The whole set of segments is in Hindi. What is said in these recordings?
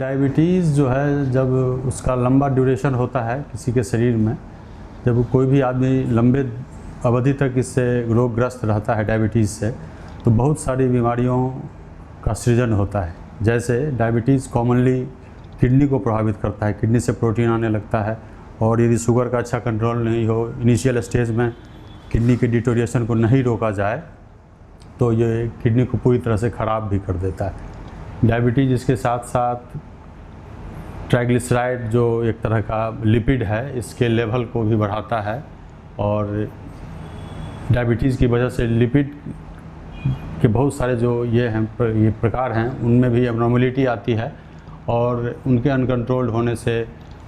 डायबिटीज़ जो है जब उसका लंबा ड्यूरेशन होता है किसी के शरीर में, जब कोई भी आदमी लंबे अवधि तक इससे रोगग्रस्त रहता है डायबिटीज़ से, तो बहुत सारी बीमारियों का सृजन होता है। जैसे डायबिटीज़ कॉमनली किडनी को प्रभावित करता है, किडनी से प्रोटीन आने लगता है, और यदि शुगर का अच्छा कंट्रोल नहीं हो, इनिशियल स्टेज में किडनी के डिटोरिएशन को नहीं रोका जाए तो ये किडनी को पूरी तरह से ख़राब भी कर देता है। डायबिटीज़ इसके साथ साथ ट्राइग्लिसराइड जो एक तरह का लिपिड है, इसके लेवल को भी बढ़ाता है, और डायबिटीज़ की वजह से लिपिड के बहुत सारे जो ये प्रकार हैं उनमें भी एबनॉर्मलिटी आती है, और उनके अनकंट्रोल्ड होने से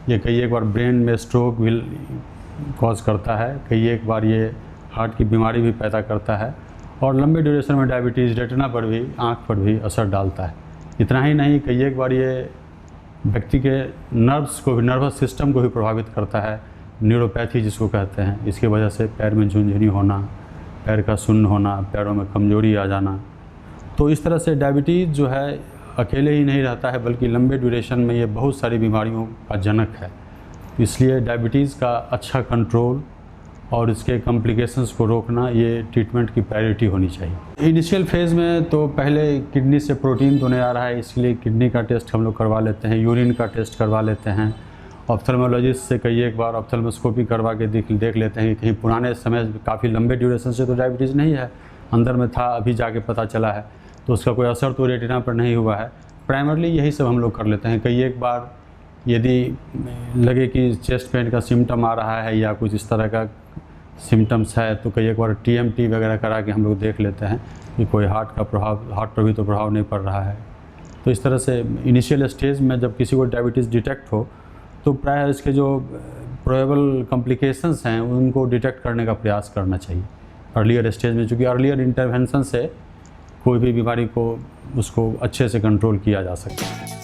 ये कई एक बार ब्रेन में स्ट्रोक भी कॉज करता है, कई एक बार ये हार्ट की बीमारी भी पैदा करता है, और लंबे ड्यूरेशन में डायबिटीज़ रेटिना पर भी, आँख पर भी असर डालता है। इतना ही नहीं, कई एक बार ये व्यक्ति के नर्व्स को भी, नर्वस सिस्टम को भी प्रभावित करता है, न्यूरोपैथी जिसको कहते हैं। इसकी वजह से पैर में झुनझुनी होना, पैर का सुन्न होना, पैरों में कमजोरी आ जाना। तो इस तरह से डायबिटीज़ जो है अकेले ही नहीं रहता है, बल्कि लंबे ड्यूरेशन में ये बहुत सारी बीमारियों का जनक है। इसलिए डायबिटीज़ का अच्छा कंट्रोल और इसके कॉम्प्लिकेशंस को रोकना, ये ट्रीटमेंट की प्रायोरिटी होनी चाहिए। इनिशियल फेज़ में तो पहले किडनी से प्रोटीन तो नहीं आ रहा है, इसलिए किडनी का टेस्ट हम लोग करवा लेते हैं, यूरिन का टेस्ट करवा लेते हैं, ऑप्थेल्मोलॉजिस्ट से कई एक बार ऑप्थेल्मोस्कोपी करवा के देख लेते हैं कि कहीं पुराने समय काफ़ी लंबे ड्यूरेशन से तो डायबिटीज़ नहीं है, अंदर में था, अभी जाके पता चला है, तो उसका कोई असर तो रेटिना पर नहीं हुआ है। प्राइमरली यही सब हम लोग कर लेते हैं। कई एक बार यदि लगे कि चेस्ट पेन का सिम्टम आ रहा है या कुछ इस तरह का सिम्टम्स है, तो कई एक बार TMT वगैरह करा के हम लोग देख लेते हैं कि कोई हार्ट पर भी तो प्रभाव नहीं पड़ रहा है। तो इस तरह से इनिशियल स्टेज में जब किसी को डायबिटीज़ डिटेक्ट हो तो प्रायः इसके जो प्रोबेबल कॉम्प्लिकेशंस हैं उनको डिटेक्ट करने का प्रयास करना चाहिए अर्लियर स्टेज में, चूँकि अर्लियर इंटरवेंशन से कोई भी बीमारी को उसको अच्छे से कंट्रोल किया जा सकता है।